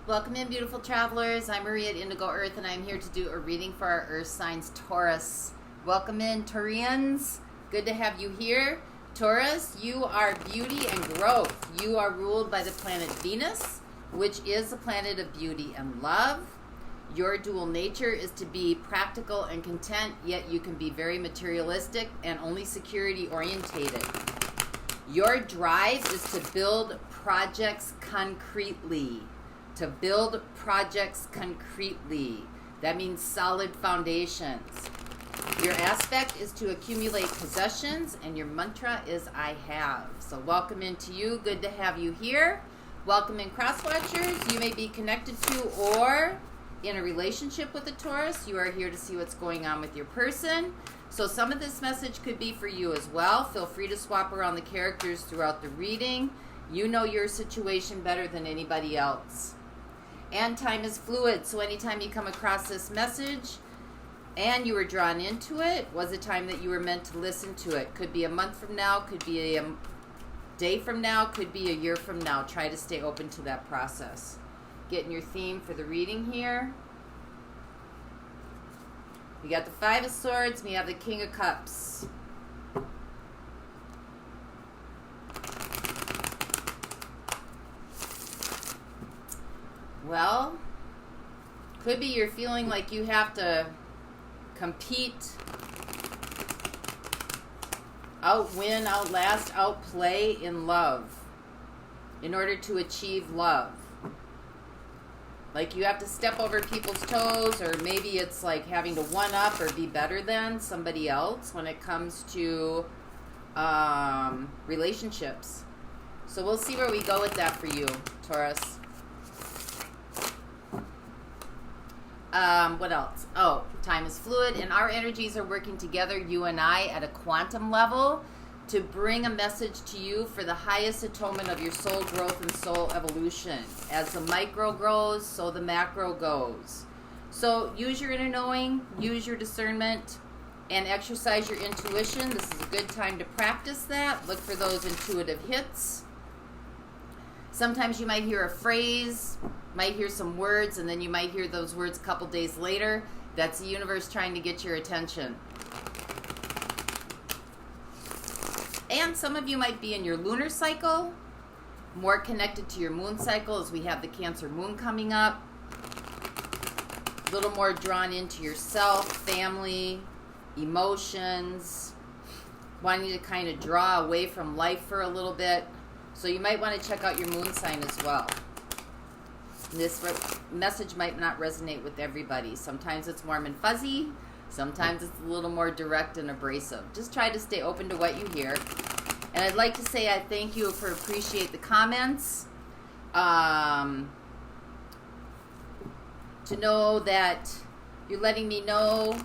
Welcome in, beautiful travelers. I'm Marie at Indigo Earth, and I'm here to do a reading for our Earth signs, Taurus. Welcome in, Taurians. Good to have you here. Taurus, you are beauty and growth. You are ruled by the planet Venus, which is the planet of beauty and love. Your dual nature is to be practical and content, yet you can be very materialistic and only security orientated. Your drive is to build projects concretely. To build projects concretely. That means solid foundations. Your aspect is to accumulate possessions, and your mantra is I have. So welcome into you. Good to have you here. Welcome in, cross-watchers. You may be connected to or in a relationship with a Taurus. You are here to see what's going on with your person. So some of this message could be for you as well. Feel free to swap around the characters throughout the reading. You know your situation better than anybody else. And time is fluid, so anytime you come across this message and you were drawn into it, was a time that you were meant to listen to it. Could be a month from now, could be a day from now, could be a year from now. Try to stay open to that process. Getting your theme for the reading here. We got the Five of Swords, we have the King of Cups. Well, could be you're feeling like you have to compete, outwin, outlast, outplay in love in order to achieve love. Like you have to step over people's toes, or maybe it's like having to one-up or be better than somebody else when it comes to relationships. So we'll see where we go with that for you, Taurus. What else? Oh, time is fluid, and our energies are working together, you and I, at a quantum level to bring a message to you for the highest atonement of your soul growth and soul evolution. As the micro grows, so the macro goes. So use your inner knowing, use your discernment, and exercise your intuition. This is a good time to practice that. Look for those intuitive hits. Sometimes you might hear a phrase, might hear some words, and then you might hear those words a couple days later. That's the universe trying to get your attention. And some of you might be in your lunar cycle, more connected to your moon cycle, as we have the Cancer moon coming up. A little more drawn into yourself, family, emotions, wanting to kind of draw away from life for a little bit. So you might want to check out your moon sign as well. This message might not resonate with everybody. Sometimes it's warm and fuzzy. Sometimes it's a little more direct and abrasive. Just try to stay open to what you hear. And I'd like to say I thank you for appreciate the comments. To know that you're letting me know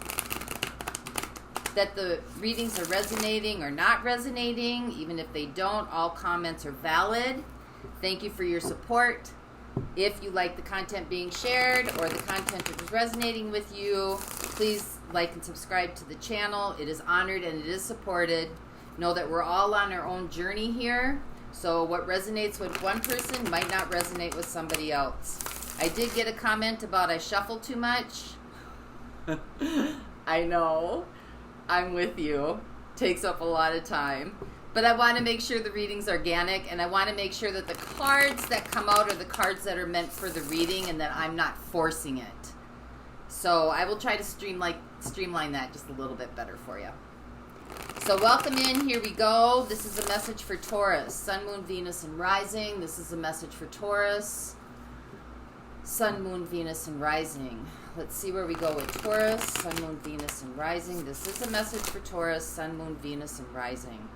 that the readings are resonating or not resonating. Even if they don't, all comments are valid. Thank you for your support. If you like the content being shared or the content that is resonating with you, please like and subscribe to the channel. It is honored and it is supported. Know that we're all on our own journey here. So what resonates with one person might not resonate with somebody else. I did get a comment about I shuffle too much. I know. I'm with you. Takes up a lot of time. But I want to make sure the reading's organic, and I want to make sure that the cards that come out are the cards that are meant for the reading and that I'm not forcing it. So I will try to streamline that just a little bit better for you. So welcome in. Here we go. This is a message for Taurus. Sun, Moon, Venus, and Rising. This is a message for Taurus. Sun, Moon, Venus, and Rising. Let's see where we go with Taurus. Sun, Moon, Venus, and Rising. This is a message for Taurus. Sun, Moon, Venus, and Rising.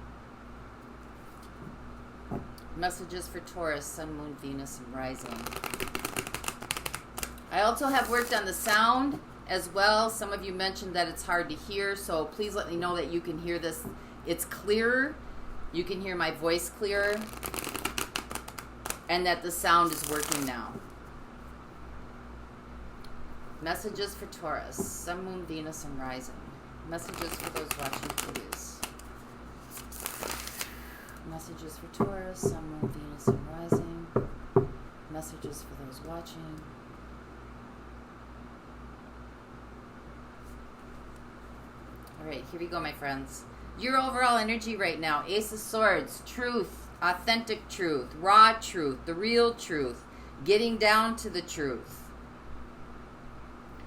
Messages for Taurus, Sun, Moon, Venus, and Rising. I also have worked on the sound as well. Some of you mentioned that it's hard to hear, so please let me know that you can hear this. It's clearer. You can hear my voice clearer. And that the sound is working now. Messages for Taurus, Sun, Moon, Venus, and Rising. Messages for those watching, please. Messages for Taurus, Sun, Moon, Venus, and Rising. messages for those watching. All right, here we go, my friends. Your overall energy right now, Ace of Swords, truth, authentic truth, raw truth, the real truth, getting down to the truth.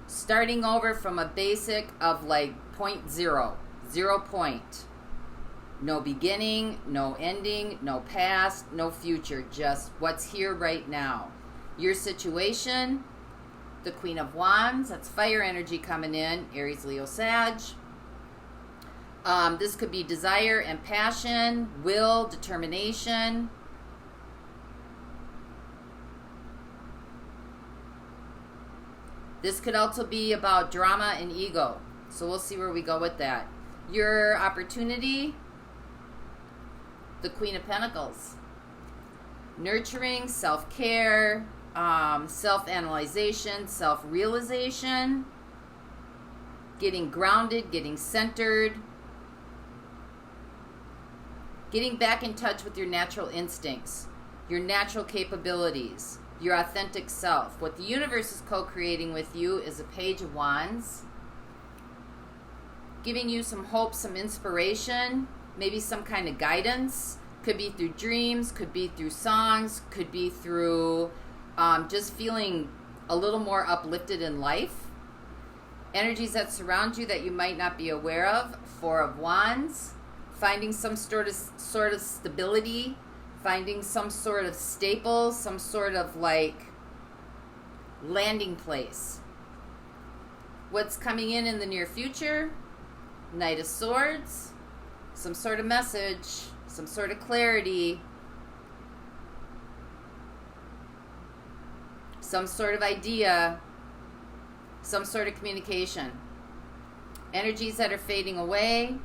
Starting over from a basic of like 0.0, 0 point. No beginning, no ending, no past, no future, just what's here right now. Your situation, the Queen of Wands, that's fire energy coming in, Aries, Leo, Sag. This could be desire and passion, will, determination. This could also be about drama and ego. So we'll see where we go with that. Your opportunity, the Queen of Pentacles. Nurturing, self-care, self-analyzation, self-realization. Getting grounded, getting centered. Getting back in touch with your natural instincts, your natural capabilities, your authentic self. What the universe is co-creating with you is a Page of Wands, giving you some hope, some inspiration, maybe some kind of guidance. Could be through dreams, could be through songs, could be through just feeling a little more uplifted in life. Energies that surround you that you might not be aware of. Four of Wands, finding some sort of stability, finding some sort of staple, some sort of like landing place. What's coming in the near future? Knight of Swords, some sort of message, some sort of clarity, some sort of idea, some sort of communication. Energies that are fading away.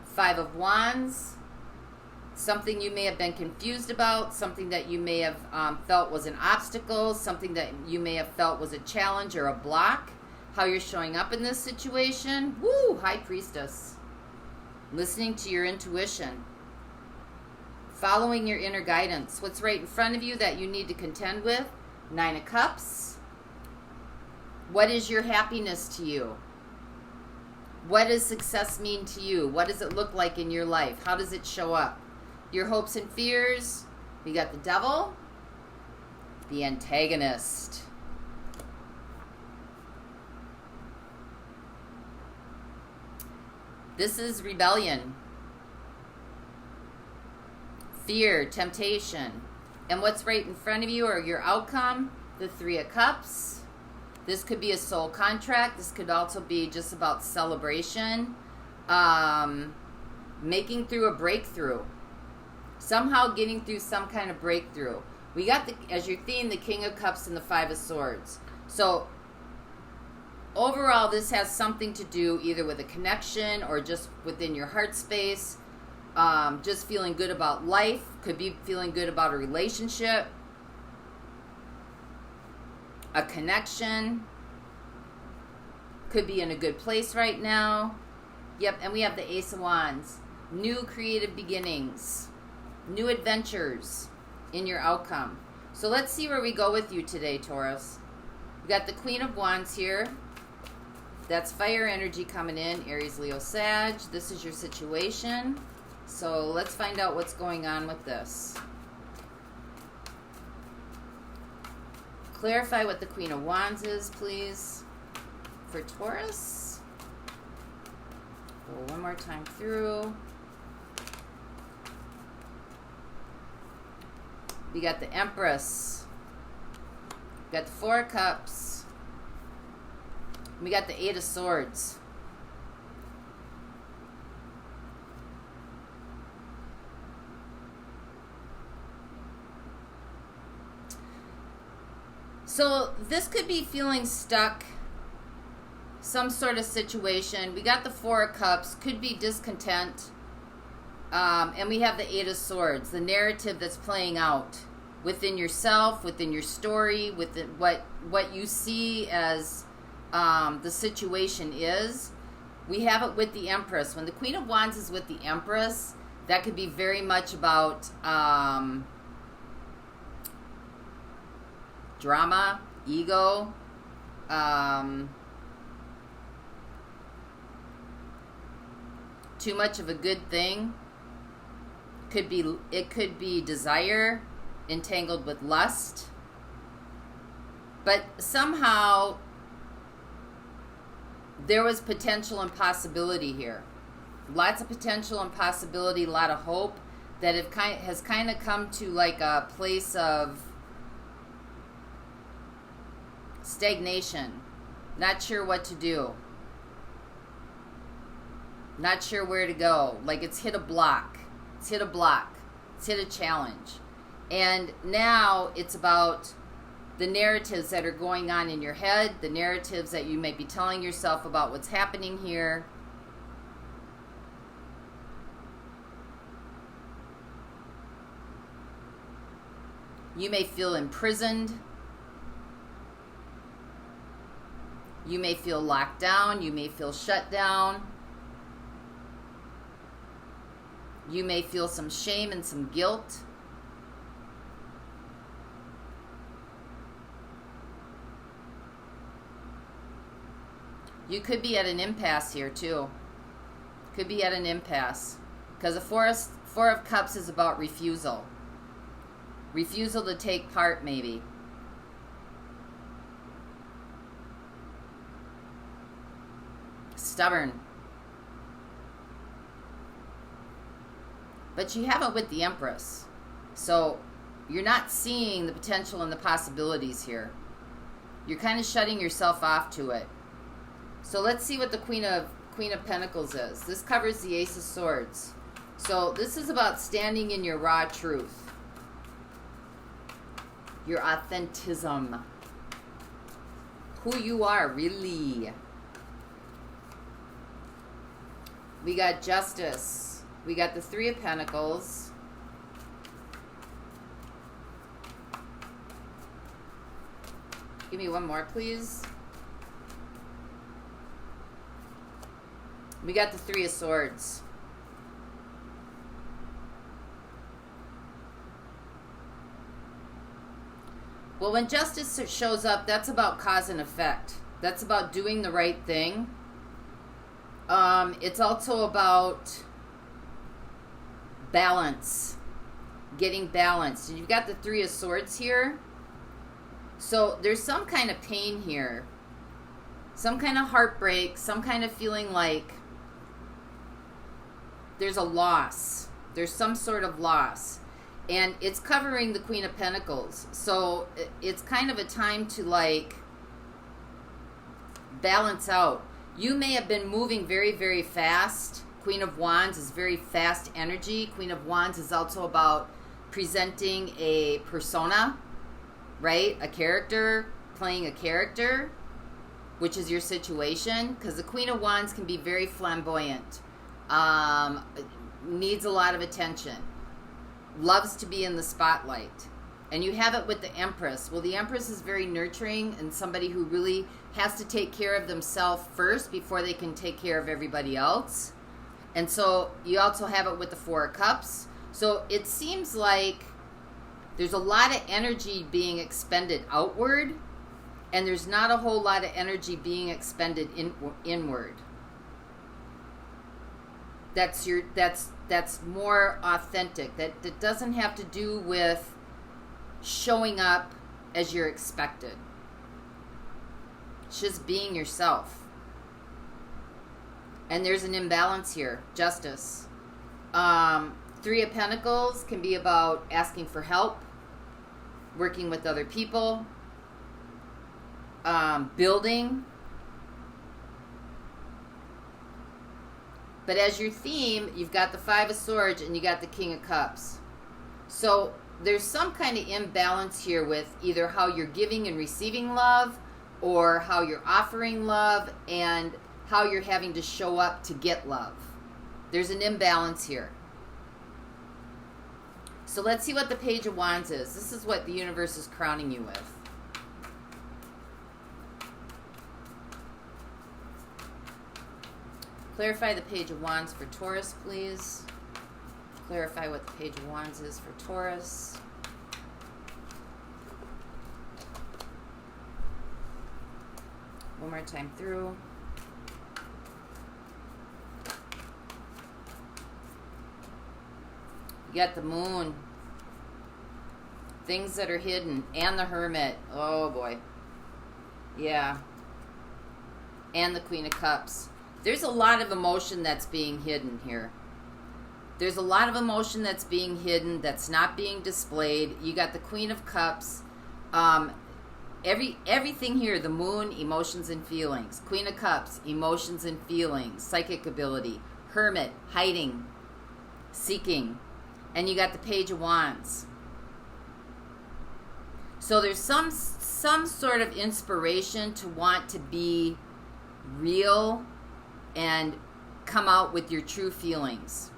Five of Wands, something you may have been confused about, something that you may have felt was an obstacle, something that you may have felt was a challenge or a block. How you're showing up in this situation. Woo! High Priestess. Listening to your intuition. Following your inner guidance. What's right in front of you that you need to contend with? Nine of Cups. What is your happiness to you? What does success mean to you? What does it look like in your life? How does it show up? Your hopes and fears. We got the Devil, the Antagonist. This is rebellion, fear, temptation. And what's right in front of you or your outcome? The Three of Cups. This could be a soul contract. This could also be just about celebration. Making through a breakthrough. Somehow getting through some kind of breakthrough. We got, as your theme, the King of Cups and the Five of Swords. So, overall, this has something to do either with a connection or just within your heart space. Just feeling good about life. Could be feeling good about a relationship. A connection. Could be in a good place right now. Yep, and we have the Ace of Wands. New creative beginnings. New adventures in your outcome. So let's see where we go with you today, Taurus. We got the Queen of Wands here. That's fire energy coming in. Aries, Leo, Sag. This is your situation. So let's find out what's going on with this. Clarify what the Queen of Wands is, please, for Taurus. Go one more time through. We got the Empress. We got the Four of Cups. We got the Eight of Swords. So this could be feeling stuck, some sort of situation. We got the Four of Cups, could be discontent. And we have the Eight of Swords, the narrative that's playing out within yourself, within your story, within what you see as the situation is. We have it with the Empress. When the Queen of Wands is with the Empress, that could be very much about drama, ego, too much of a good thing. It could be desire entangled with lust. But somehow there was potential and possibility here. Lots of potential and possibility, a lot of hope that has kind of come to like a place of stagnation. Not sure what to do. Not sure where to go. Like it's hit a block. It's hit a block. It's hit a challenge. And now it's about the narratives that are going on in your head, the narratives that you may be telling yourself about what's happening here. You may feel imprisoned. You may feel locked down. You may feel shut down. You may feel some shame and some guilt. You could be at an impasse here too. Could be at an impasse. Because the Four of Cups is about refusal. Refusal to take part, maybe. Stubborn. But you have it with the Empress. So you're not seeing the potential and the possibilities here. You're kind of shutting yourself off to it. So let's see what the Queen of Pentacles is. This covers the Ace of Swords. So this is about standing in your raw truth. Your authentism. Who you are, really. We got Justice. We got the Three of Pentacles. Give me one more, please. We got the Three of Swords. Well, when justice shows up, that's about cause and effect. That's about doing the right thing. It's also about balance. Getting balanced. And you've got the Three of Swords here. So there's some kind of pain here. Some kind of heartbreak. Some kind of feeling like there's a loss. There's some sort of loss. And it's covering the Queen of Pentacles. So it's kind of a time to like balance out. You may have been moving very, very fast. Queen of Wands is very fast energy. Queen of Wands is also about presenting a persona, right? A character, playing a character, which is your situation. Because the Queen of Wands can be very flamboyant. Needs a lot of attention. Loves to be in the spotlight. And you have it with the Empress. Well, the Empress is very nurturing and somebody who really has to take care of themselves first before they can take care of everybody else. And so you also have it with the Four of Cups. So it seems like there's a lot of energy being expended outward, and there's not a whole lot of energy being expended inward. That's more authentic. That doesn't have to do with showing up as you're expected. It's just being yourself. And there's an imbalance here. Justice. Three of Pentacles can be about asking for help, working with other people, building. But as your theme, you've got the Five of Swords and you got the King of Cups. So there's some kind of imbalance here with either how you're giving and receiving love, or how you're offering love, and how you're having to show up to get love. There's an imbalance here. So let's see what the Page of Wands is. This is what the universe is crowning you with. Clarify the Page of Wands for Taurus, please. Clarify what the Page of Wands is for Taurus. One more time through. You got the Moon. Things that are hidden. And the Hermit. Oh, boy. Yeah. And the Queen of Cups. There's a lot of emotion that's being hidden here. There's a lot of emotion that's being hidden, that's not being displayed. You got the Queen of Cups. Everything here, the Moon, emotions and feelings. Queen of Cups, emotions and feelings. Psychic ability. Hermit, hiding, seeking. And you got the Page of Wands. So there's some sort of inspiration to want to be real and come out with your true feelings.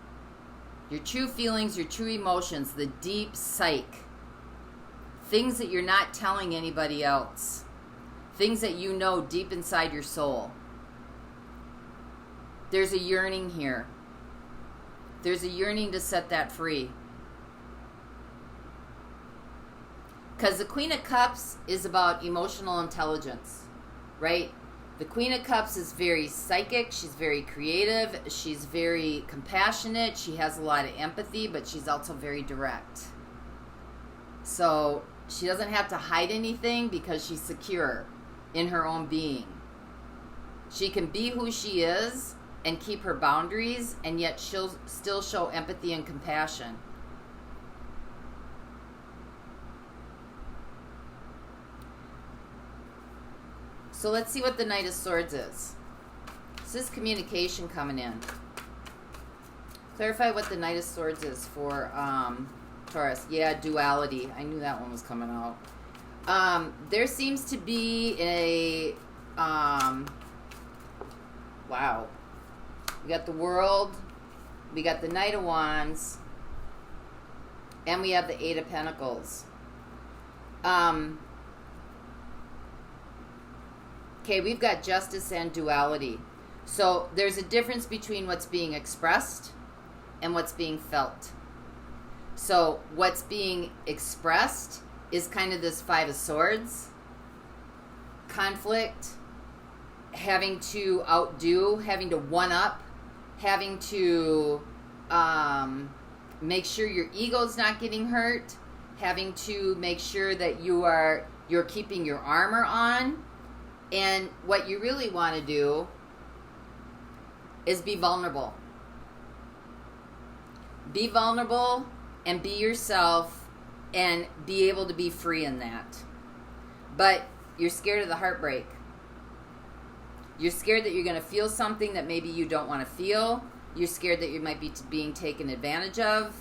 Your true feelings, your true emotions, the deep psyche. Things that you're not telling anybody else. Things that you know deep inside your soul. There's a yearning here. There's a yearning to set that free. Because the Queen of Cups is about emotional intelligence, right? The Queen of Cups is very psychic. She's very creative. She's very compassionate. She has a lot of empathy, but she's also very direct. So she doesn't have to hide anything because she's secure in her own being. She can be who she is and keep her boundaries, and yet she'll still show empathy and compassion. So let's see what the Knight of Swords is. This is communication coming in. Clarify what the Knight of Swords is for Taurus. Yeah, duality. I knew that one was coming out. There seems to be a... wow. We got the World. We got the Knight of Wands. And we have the Eight of Pentacles. Okay, we've got justice and duality. So there's a difference between what's being expressed and what's being felt. So what's being expressed is kind of this Five of Swords. Conflict, having to outdo, having to one-up, having to make sure your ego's not getting hurt, having to make sure that you're keeping your armor on. And what you really want to do is be vulnerable. Be vulnerable and be yourself and be able to be free in that. But you're scared of the heartbreak. You're scared that you're going to feel something that maybe you don't want to feel. You're scared that you might be being taken advantage of.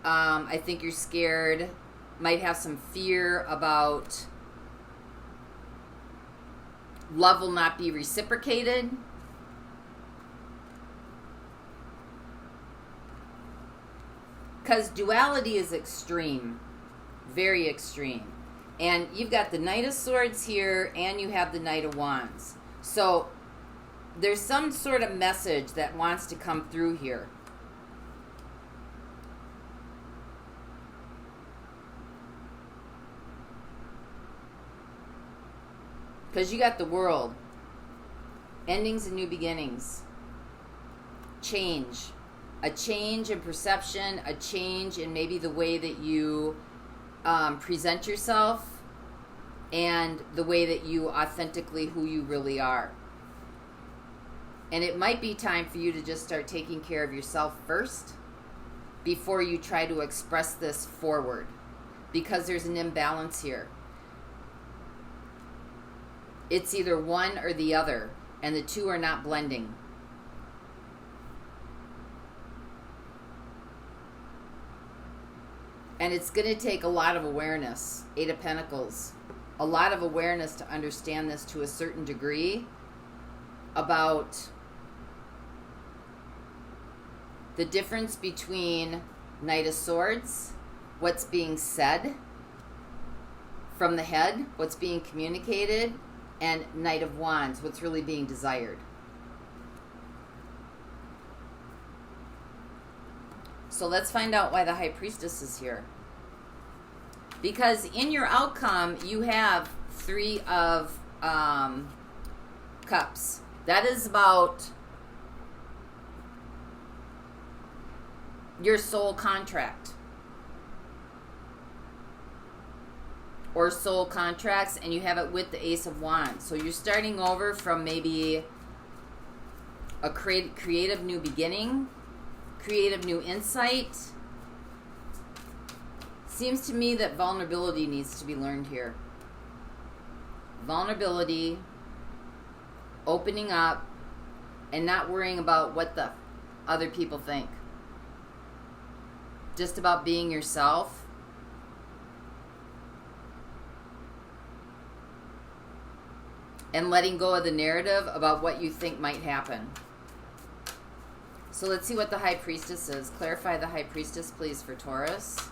I think you're scared, might have some fear about love will not be reciprocated. Because duality is extreme. Very extreme. And you've got the Knight of Swords here, and you have the Knight of Wands. So there's some sort of message that wants to come through here. Because you got the World. Endings and new beginnings. Change. A change in perception. A change in maybe the way that you present yourself. And the way that you authentically who you really are. And it might be time for you to just start taking care of yourself first. Before you try to express this forward. Because there's an imbalance here. It's either one or the other, and the two are not blending. And it's going to take a lot of awareness, Eight of Pentacles, a lot of awareness to understand this to a certain degree about the difference between Knight of Swords, what's being said from the head, what's being communicated, and Knight of Wands, what's really being desired. So let's find out why the High Priestess is here. Because in your outcome, you have Three of Cups. That is about your soul contract. Or soul contracts, and you have it with the Ace of Wands. So you're starting over from maybe a creative new beginning, creative new insight. Seems to me that vulnerability needs to be learned here. Vulnerability, opening up, and not worrying about what the other people think. Just about being yourself. And letting go of the narrative about what you think might happen. So let's see what the High Priestess is. Clarify the High Priestess, please, for Taurus.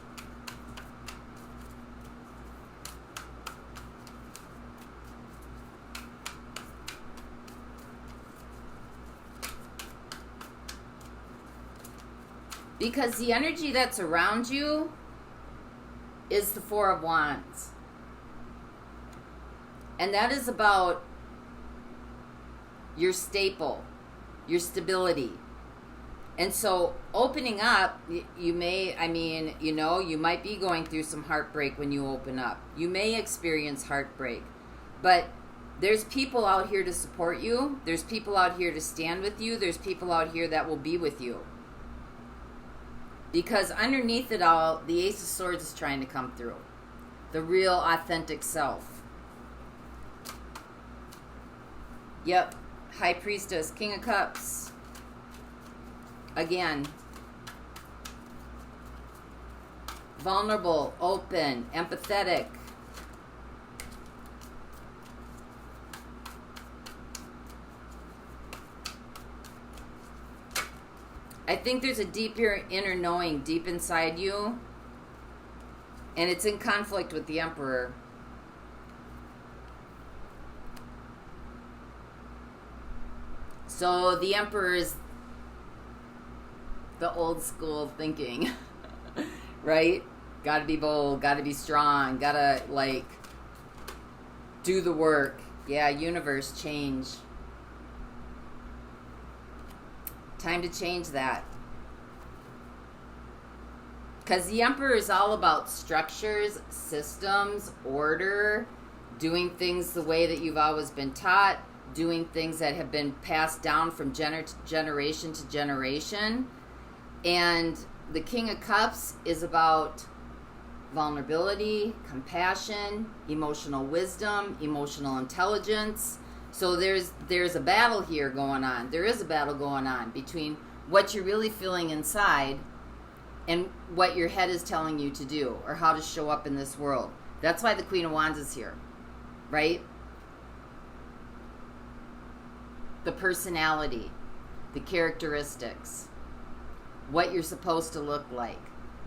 Because the energy that's around you is the Four of Wands. And that is about your staple, your stability. And so opening up, you may, you might be going through some heartbreak when you open up. You may experience heartbreak. But there's people out here to support you. There's people out here to stand with you. There's people out here that will be with you. Because underneath it all, the Ace of Swords is trying to come through. The real, authentic self. Yep. High Priestess, King of Cups. Again. Vulnerable, open, empathetic. I think there's a deeper inner knowing deep inside you. And it's in conflict with the Emperor. So the Emperor is the old school thinking, right? Gotta be bold, gotta be strong, gotta, do the work. Yeah, universe, change. Time to change that. Because the Emperor is all about structures, systems, order, doing things the way that you've always been taught, doing things that have been passed down from generation to generation. And the King of Cups is about vulnerability, compassion, emotional wisdom, emotional intelligence. So there's a battle here going on. There is a battle going on between what you're really feeling inside and what your head is telling you to do or how to show up in this world. That's why the Queen of Wands is here, right? The personality, the characteristics, what you're supposed to look like,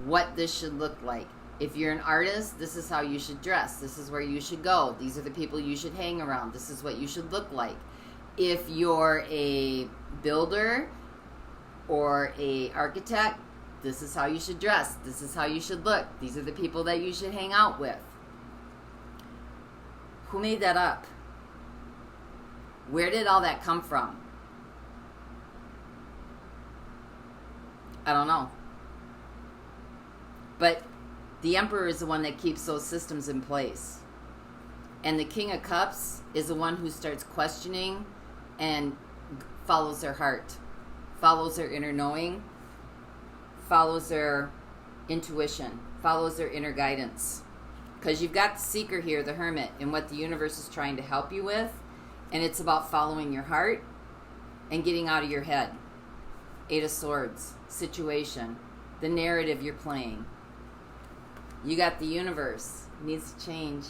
what this should look like. If you're an artist, this is how you should dress. This is where you should go. These are the people you should hang around. This is what you should look like. If you're a builder or a architect, this is how you should dress. This is how you should look. These are the people that you should hang out with. Who made that up? Where did all that come from? I don't know. But the Emperor is the one that keeps those systems in place. And the King of Cups is the one who starts questioning and follows their heart, follows their inner knowing, follows their intuition, follows their inner guidance. Because you've got the Seeker here, the Hermit, and what the universe is trying to help you with. And it's about following your heart and getting out of your head. Eight of Swords, situation, the narrative you're playing. You got the universe, needs to change,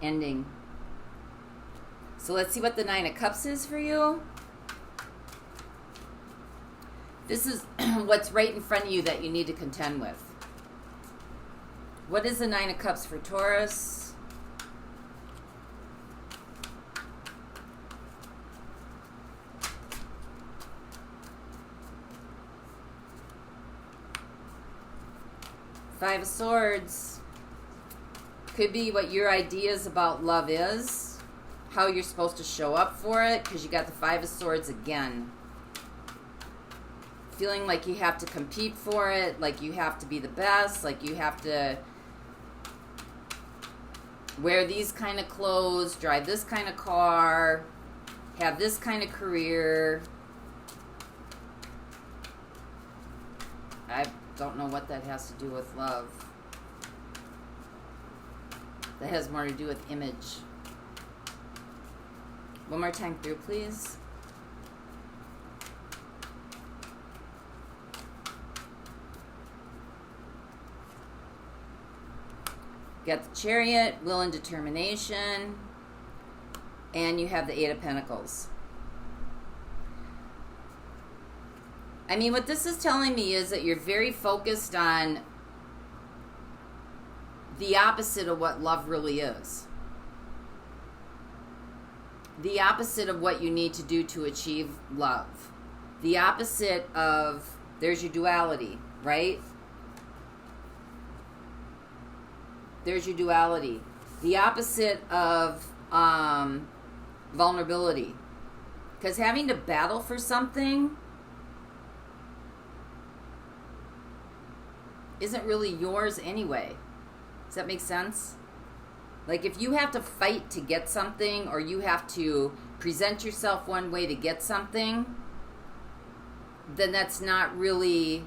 ending. So let's see what the Nine of Cups is for you. This is what's right in front of you that you need to contend with. What is the Nine of Cups for Taurus? Five of Swords. Could be what your ideas about love is. how you're supposed to show up for it, because you got the Five of Swords again. Feeling like you have to compete for it, like you have to be the best, like you have to wear these kind of clothes, drive this kind of car, have this kind of career. I don't know what that has to do with love. That has more to do with image. One more time through, please. You got the Chariot, will and determination, and you have the Eight of Pentacles. I mean, what this is telling me is that you're very focused on the opposite of what love really is. The opposite of what you need to do to achieve love. The opposite of, there's your duality, right? There's your duality. The opposite of vulnerability. Because having to battle for something isn't really yours anyway. Does that make sense? Like if you have to fight to get something, or you have to present yourself one way to get something, then that's not really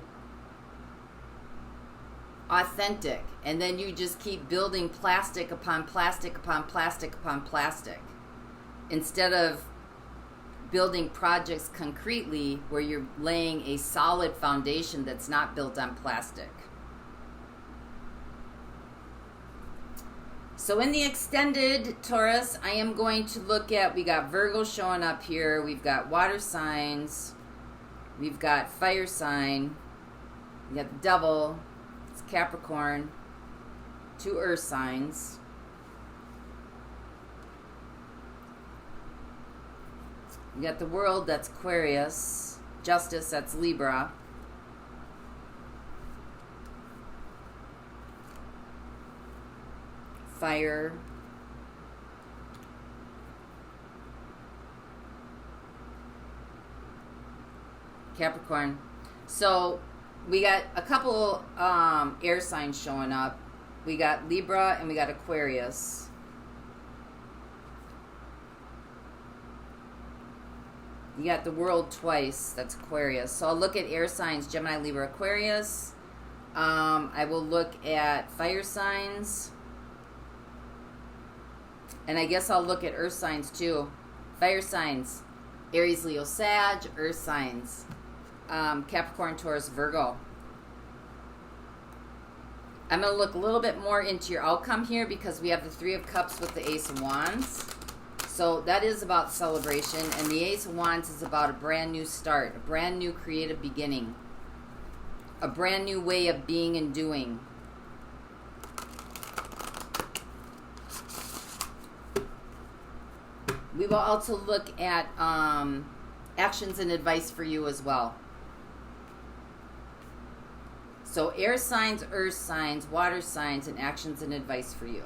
authentic. And then you just keep building plastic upon plastic upon plastic upon plastic, instead of building projects concretely where you're laying a solid foundation that's not built on plastic. So in the extended Taurus, I am going to look at, we got Virgo showing up here, we've got water signs, we've got fire sign, we got the Devil, it's Capricorn, 2 earth signs. We got the World, that's Aquarius, Justice, that's Libra. Fire. Capricorn. So we got a couple air signs showing up. We got Libra and we got Aquarius. You got the World twice. That's Aquarius. So I'll look at air signs, Gemini, Libra, Aquarius. I will look at fire signs. And I guess I'll look at earth signs too. Fire signs, Aries, Leo, Sag. Earth signs, Capricorn, Taurus, Virgo. I'm going to look a little bit more into your outcome here, because we have the 3 of Cups with the Ace of Wands. So that is about celebration. And the Ace of Wands is about a brand new start, a brand new creative beginning, a brand new way of being and doing. We will also look at actions and advice for you as well. So air signs, earth signs, water signs, and actions and advice for you.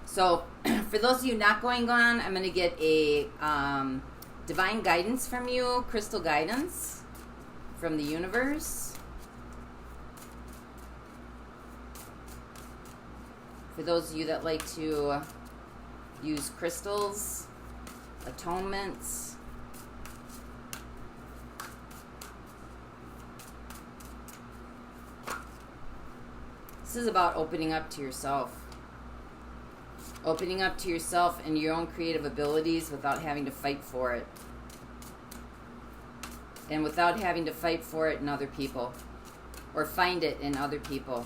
So for those of you not going on, I'm going to get a divine guidance from you, crystal guidance from the universe. For those of you that like to use crystals, atonements. This is about opening up to yourself. Opening up to yourself and your own creative abilities without having to fight for it. And without having to fight for it in other people. Or find it in other people.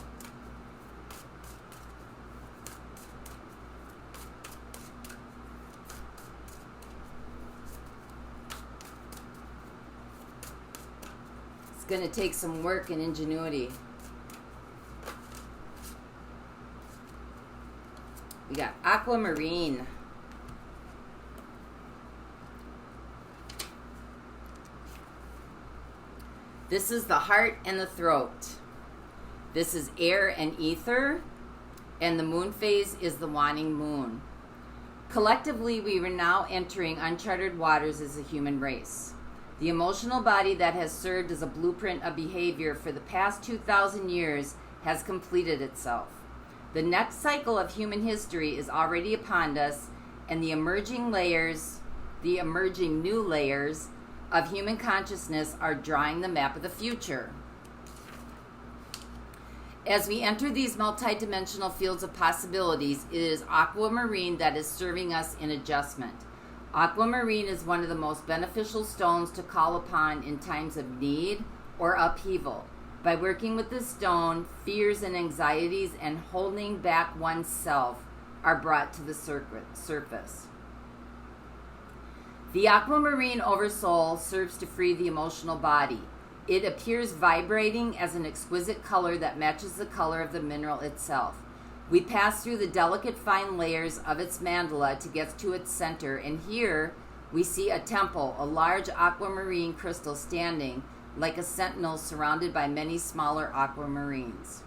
Going to take some work and ingenuity. We got aquamarine. This is the heart and the throat. This is air and ether. And the moon phase is the waning moon. Collectively, we are now entering uncharted waters as a human race. The emotional body that has served as a blueprint of behavior for the past 2,000 years has completed itself. The next cycle of human history is already upon us, and the emerging new layers of human consciousness are drawing the map of the future. As we enter these multidimensional fields of possibilities, it is aquamarine that is serving us in adjustment. Aquamarine is one of the most beneficial stones to call upon in times of need or upheaval. By working with this stone, fears and anxieties and holding back oneself are brought to the surface. The aquamarine oversoul serves to free the emotional body. It appears vibrating as an exquisite color that matches the color of the mineral itself. We pass through the delicate fine layers of its mandala to get to its center, and here we see a temple, a large aquamarine crystal standing like a sentinel surrounded by many smaller aquamarines.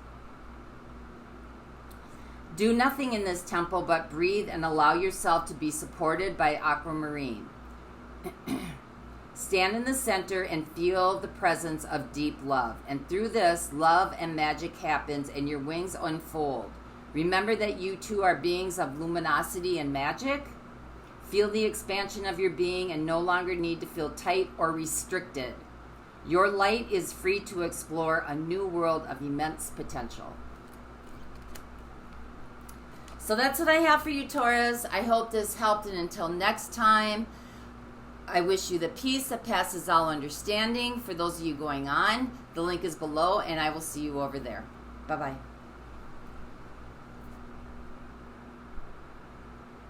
Do nothing in this temple but breathe and allow yourself to be supported by aquamarine. Stand in the center and feel the presence of deep love. And through this, love and magic happens and your wings unfold. Remember that you too are beings of luminosity and magic. Feel the expansion of your being and no longer need to feel tight or restricted. Your light is free to explore a new world of immense potential. So that's what I have for you, Taurus. I hope this helped, and until next time, I wish you the peace that passes all understanding. For those of you going on, the link is below, and I will see you over there. Bye-bye.